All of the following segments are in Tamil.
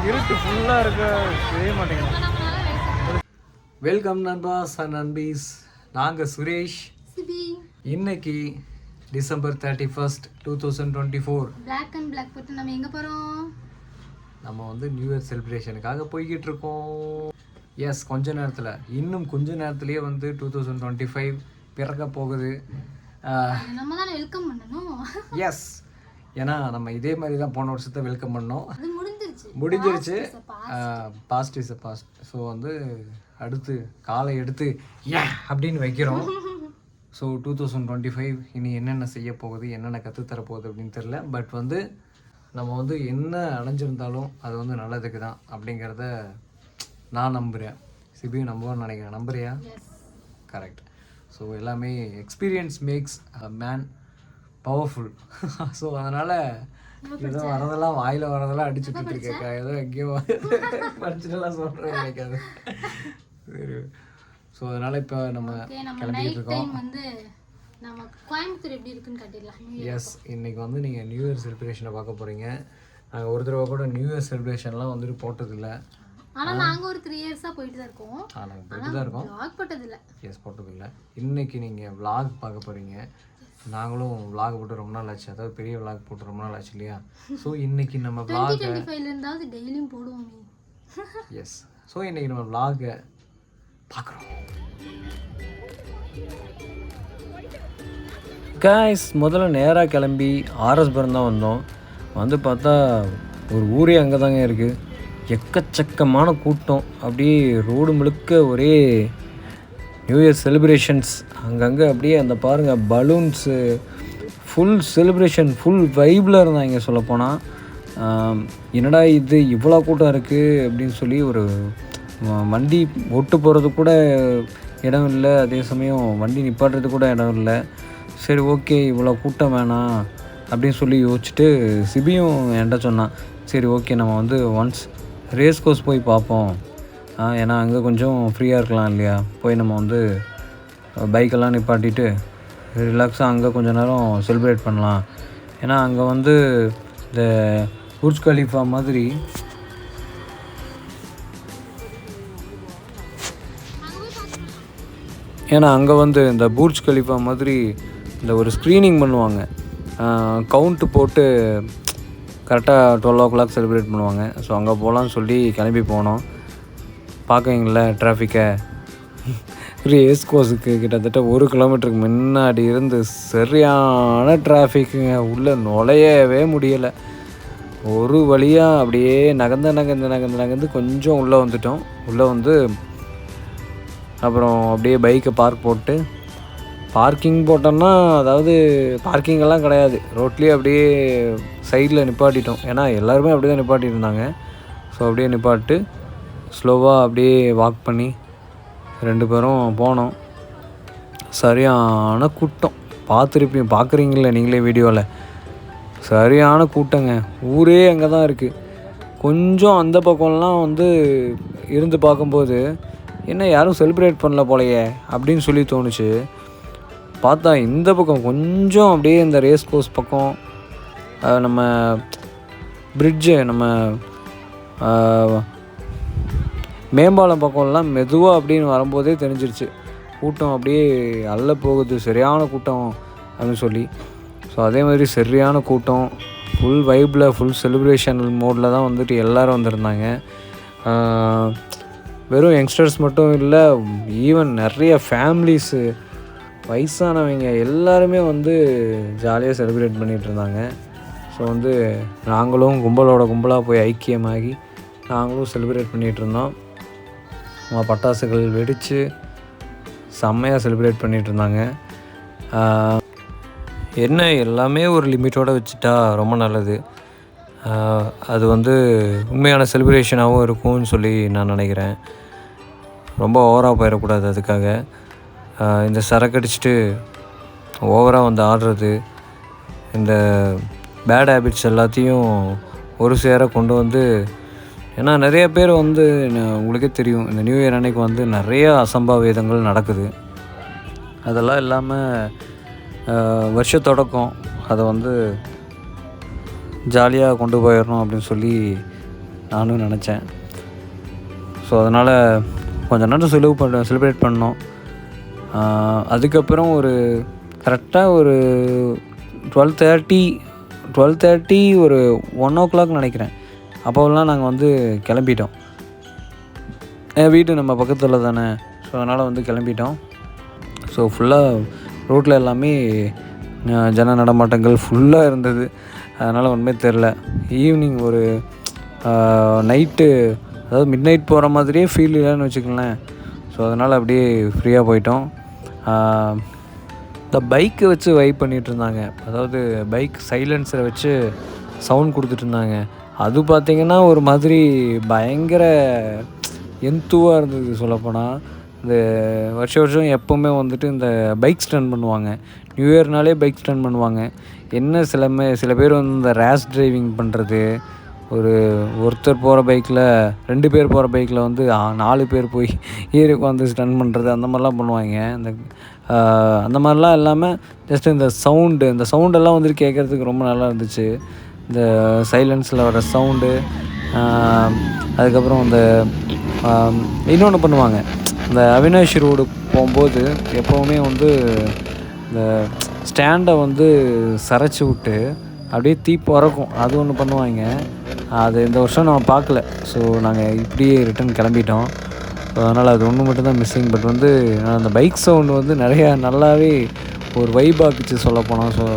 இருட்டு ஃபுல்லாக இருக்க செய்ய மாட்டேங்குது. வெல்கம் நண்பாஸ் அண்ட் நண்பீஸ், நாங்கள் சுரேஷ். இன்னைக்கு December 31st 2024. Black and black போட்டு நம்ம எங்கே போகிறோம்? நம்ம வந்து நியூ இயர் செலிப்ரேஷனுக்காக போய்கிட்டு இருக்கோம். எஸ், இன்னும் கொஞ்ச நேரத்துலேயே வந்து 2025 பிறக்க போகுது. நம்ம தான் வெல்கம் பண்ணணும். எஸ், ஏன்னா நம்ம இதே மாதிரி தான் போன வருஷத்தை வெல்கம் பண்ணோம். முடிஞ்சிருச்சு. Past is a past. So வந்து அடுத்து காலை எடுத்து அப்படின்னு வைக்கிறோம். ஸோ 2025 இனி என்னென்ன செய்ய போகுது, என்னென்ன கற்றுத்தர போகுது அப்படின்னு தெரில. பட் வந்து நம்ம வந்து என்ன அடைஞ்சிருந்தாலும் அது வந்து நல்லதுக்கு தான் அப்படிங்கிறத நான் நம்புகிறேன். சிபியும் நம்புவான்னு நினைக்கிறேன். நம்புறியா? கரெக்ட். ஸோ எல்லாமே experience maths a man powerful. So அதனால் ஏதோ வரதெல்லாம் வாயில் வரதெல்லாம் அடிச்சுட்டு இருக்கேக்கா. ஏதோ எங்கேயோ படிச்சுட்டுலாம் சொல்கிறேன் நினைக்காது. சரி. ஸோ அதனால் இப்போ நம்ம கிளம்பிட்டு இருக்கோம். நம்ம கோயம்புத்தூர் எப்படி இருக்குன்னு காட்டிடலாம். எஸ், இன்றைக்கி வந்து நீங்கள் நியூ இயர் செலிப்ரேஷனை பார்க்க போகிறீங்க. நாங்கள் ஒரு தடவை கூட நியூ இயர் செலிப்ரேஷன்லாம் வந்துட்டு போட்டதில்லை. ஆனால் நாங்கள் ஒரு 3 இயர்ஸாக போயிட்டு தான் இருக்கோம். நாங்கள் போயிட்டு தான் இருக்கோம். vlog போட்டதில்லை. எஸ், போட்டதில்லை. இன்றைக்கி நீங்கள் vlog பார்க்க போகிறீங்க. நாங்களும் vlog போட்டு ரொம்ப நாள் ஆச்சு. அதாவது பெரிய vlog போட்டு ரொம்ப நாள் ஆச்சு இல்லையா? ஸோ இன்றைக்கி நம்ம vlog 2025 இருந்தாவது டெய்லியும் போடுவோம். எஸ், ஸோ இன்றைக்கி நம்ம vlog பார்க்குறோம். காய்ஸ், முதல்ல நேராக கிளம்பி ஆர்எஸ்புரம் தான் வந்தோம். வந்து பார்த்தா ஒரு ஊரே அங்கே தாங்க இருக்குது. எக்கச்சக்கமான கூட்டம். அப்படியே ரோடு முழுக்க ஒரே நியூ இயர் செலிப்ரேஷன்ஸ். அங்கங்கே அப்படியே அந்த பாருங்கள் பலூன்ஸு, ஃபுல் செலிப்ரேஷன், ஃபுல் வைபில் இருந்தாங்க. சொல்லப்போனால் என்னடா இது இவ்வளோ கூட்டம் இருக்குது அப்படின்னு சொல்லி ஒரு வண்டி ஒட்டு போகிறது கூட இடம் இல்லை. அதே சமயம் வண்டி நிப்பாட்டுறது கூட இடம் இல்லை. சரி, ஓகே, இவ்வளோ கூட்டம் வேணாம் அப்படின்னு சொல்லி யோசிச்சுட்டு சிபியும் என்கிட்ட சொன்னான். சரி, ஓகே, நம்ம வந்து ஒன்ஸ் ரேஸ் கோர்ஸ் போய் பார்ப்போம். ஏன்னா அங்கே கொஞ்சம் ஃப்ரீயாக இருக்கலாம் இல்லையா? போய் நம்ம வந்து பைக்கெல்லாம் நிப்பாட்டிட்டு ரிலாக்ஸாக அங்கே கொஞ்சம் நேரம் செலிப்ரேட் பண்ணலாம். ஏன்னா அங்கே வந்து இந்த புர்ஜ் கலீஃபா மாதிரி இந்த புர்ஜ் கலீஃபா மாதிரி இந்த ஒரு ஸ்க்ரீனிங் பண்ணுவாங்க. கவுண்ட்டு போட்டு கரெக்டாக 12 o'clock செலிப்ரேட் பண்ணுவாங்க. ஸோ அங்கே போகலான்னு சொல்லி கிளம்பி போனோம். பார்க்குறீங்கள டிராஃபிக்கை. ரேஸ் கோர்ஸுக்கு கிட்டத்தட்ட 1 கிலோமீட்டருக்கு முன்னாடி இருந்து சரியான டிராஃபிக்குங்க. உள்ளே நுழையவே முடியலை. ஒரு வழியாக அப்படியே நகர்ந்து கொஞ்சம் உள்ளே வந்துட்டோம். உள்ளே வந்து அப்புறம் அப்படியே பைக்கை பார்க் போட்டு, பார்க்கிங் போட்டோம்னா அதாவது பார்க்கிங்கெல்லாம் கிடையாது, ரோட்லேயே அப்படியே சைடில் நிப்பாட்டிட்டோம். ஏன்னா எல்லாருமே அப்படியே தான் நிப்பாட்டிட்டு இருந்தாங்க. ஸோ அப்படியே நிப்பாட்டு ஸ்லோவாக அப்படியே வாக் பண்ணி 2 பேரும் போனோம். சரியான கூட்டம். பார்க்குறீங்களே நீங்களே வீடியோவில். சரியான கூட்டங்க. ஊரே அங்கே தான் இருக்குது. கொஞ்சம் அந்த பக்கம்லாம் வந்து இருந்து பார்க்கும்போது என்ன யாரும் செலிப்ரேட் பண்ணல போலையே அப்படின்னு சொல்லி தோணுச்சு. பார்த்தா இந்த பக்கம் கொஞ்சம் அப்படியே இந்த ரேஸ் கோர்ஸ் பக்கம், நம்ம பிரிட்ஜு, நம்ம மேம்பாலம் பக்கம்லாம் மெதுவாக அப்படின்னு வரும்போதே தெரிஞ்சிருச்சு கூட்டம் அப்படியே அள்ள போகுது, சரியான கூட்டம் அப்படின்னு சொல்லி. ஸோ அதே மாதிரி சரியான கூட்டம், ஃபுல் வைபில், ஃபுல் செலிப்ரேஷன் மோடில் தான் வந்துட்டு எல்லோரும் வந்திருந்தாங்க. வெறும் யங்ஸ்டர்ஸ் மட்டும் இல்லை, ஈவன் நிறைய ஃபேமிலிஸு, வயசானவங்க எல்லாருமே வந்து ஜாலியாக செலிப்ரேட் பண்ணிகிட்டு இருந்தாங்க. ஸோ வந்து நாங்களும் கும்பலாக போய் ஐக்கியமாகி நாங்களும் செலிப்ரேட் பண்ணிகிட்டு இருந்தோம். பட்டாசுகள் வெடித்து செம்மையாக செலிப்ரேட் பண்ணிகிட்டு இருந்தாங்க. என்ன எல்லாமே ஒரு லிமிட்டோடு வச்சுட்டா ரொம்ப நல்லது. அது வந்து உண்மையான செலிப்ரேஷனாகவும் இருக்கும்னு சொல்லி நான் நினைக்கிறேன். ரொம்ப ஓவராக போயிடக்கூடாது. அதுக்காக இந்த சரக்கடிச்சிட்டு ஓவராக வந்து ஆடுறது, இந்த பேட் ஹேபிட்ஸ் எல்லாத்தையும் ஒரு சேர கொண்டு வந்து, ஏன்னா நிறைய பேர் வந்து உங்களுக்கே தெரியும், இந்த நியூ இயர் அன்னைக்கு வந்து நிறைய அசம்பாவிதங்கள் நடக்குது. அதெல்லாம் இல்லாமல் வருஷ தொடக்கம் அதை வந்து ஜாலியாக கொண்டு போயிடணும் அப்படின்னு சொல்லி நானும் நினச்சேன். ஸோ அதனால் கொஞ்சம் நேரம் செலிப்ரேட் பண்ணோம். அதுக்கப்புறம் ஒரு கரெக்டாக ஒரு 12:30 ஒரு 1 நினைக்கிறேன். அப்போலாம் நாங்கள் வந்து கிளம்பிட்டோம். வீடு நம்ம பக்கத்தில் தானே, ஸோ அதனால் வந்து கிளம்பிட்டோம். ஸோ ஃபுல்லாக ரோட்டில் எல்லாமே ஜன நடமாட்டங்கள் ஃபுல்லாக இருந்தது. அதனால் ஒன்றுமே தெரில. ஈவினிங் ஒரு நைட்டு, அதாவது மிட் நைட் போகிற மாதிரியே ஃபீல் இல்லைன்னு வச்சுக்கோங்களேன். ஸோ அதனால் அப்படியே ஃப்ரீயாக போயிட்டோம். இந்த பைக்கை வச்சு வைப் பண்ணிகிட்டு இருந்தாங்க. அதாவது பைக் சைலன்ஸரை வச்சு சவுண்ட் கொடுத்துட்டு இருந்தாங்க. அது பார்த்திங்கன்னா ஒரு மாதிரி பயங்கர எந்தூவாக இருந்தது சொல்லப்போனால். இந்த வருஷம் எப்போவுமே வந்துட்டு இந்த பைக் ஸ்டண்ட் பண்ணுவாங்க. நியூ இயர்னாலே பைக் ஸ்டண்ட் பண்ணுவாங்க. என்ன சில பேர் வந்து இந்த ரேஷ் டிரைவிங் பண்ணுறது, ஒருத்தர் போகிற பைக்கில் 2 பேர் போகிற பைக்கில் வந்து 4 பேர் போய் ஏறி உட்காந்து ஸ்டன் பண்ணுறது, அந்த மாதிரிலாம் பண்ணுவாங்க. அந்த மாதிரிலாம் இல்லாமல் ஜஸ்ட் இந்த சவுண்டெல்லாம் வந்துட்டு கேட்குறதுக்கு ரொம்ப நல்லா இருந்துச்சு. இந்த சைலன்ஸில் வர சவுண்டு. அதுக்கப்புறம் இன்னொன்று பண்ணுவாங்க. இந்த அவினாஷி ரோடு போகும்போது எப்போவுமே வந்து இந்த ஸ்டாண்டை வந்து சரைச்சி விட்டு அப்படியே தீ பறக்கும். அது ஒன்று பண்ணுவாங்க. அது இந்த வருஷம் நம்ம பார்க்கல. ஸோ நாங்கள் இப்படியே ரிட்டன் கிளம்பிட்டோம். ஸோ அதனால் அது ஒன்று மட்டும்தான் மிஸ்ஸிங். பட் வந்து அந்த பைக் சவுண்டு வந்து நிறையா நல்லாவே ஒரு வைப் ஆக்குச்சு சொல்லப்போனால். So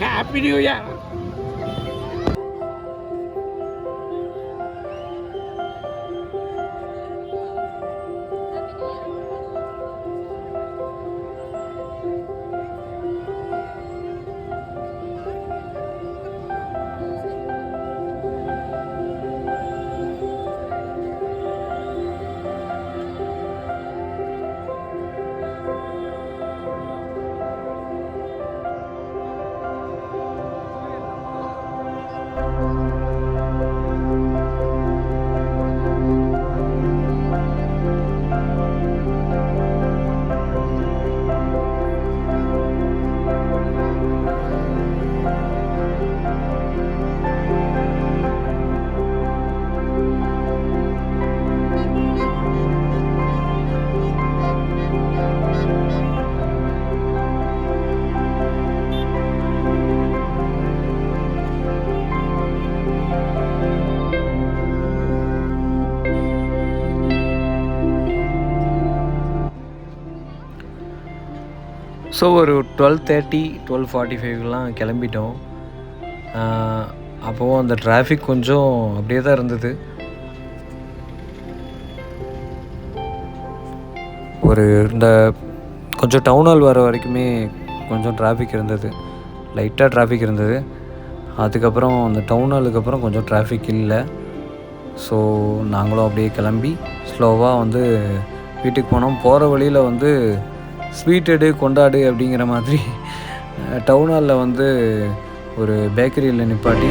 Happy New Year! So ஒரு 12:30 12:45 கிளம்பிட்டோம். அப்போது அந்த டிராஃபிக் கொஞ்சம் அப்படியே தான் இருந்தது. இந்த கொஞ்சம் டவுன் ஹால் வர வரைக்குமே கொஞ்சம் டிராஃபிக் இருந்தது, லைட்டாக டிராஃபிக் இருந்தது. அதுக்கப்புறம் அந்த டவுன் ஹாலுக்கு அப்புறம் கொஞ்சம் டிராஃபிக் இல்லை. ஸோ நாங்களும் அப்படியே கிளம்பி ஸ்லோவாக வீட்டுக்கு போனோம். போகிற வழியில் ஸ்வீட் எடு கொண்டாடு அப்படிங்கிற மாதிரி டவுன் ஹாலில் வந்து ஒரு பேக்கரியில் நிப்பாட்டி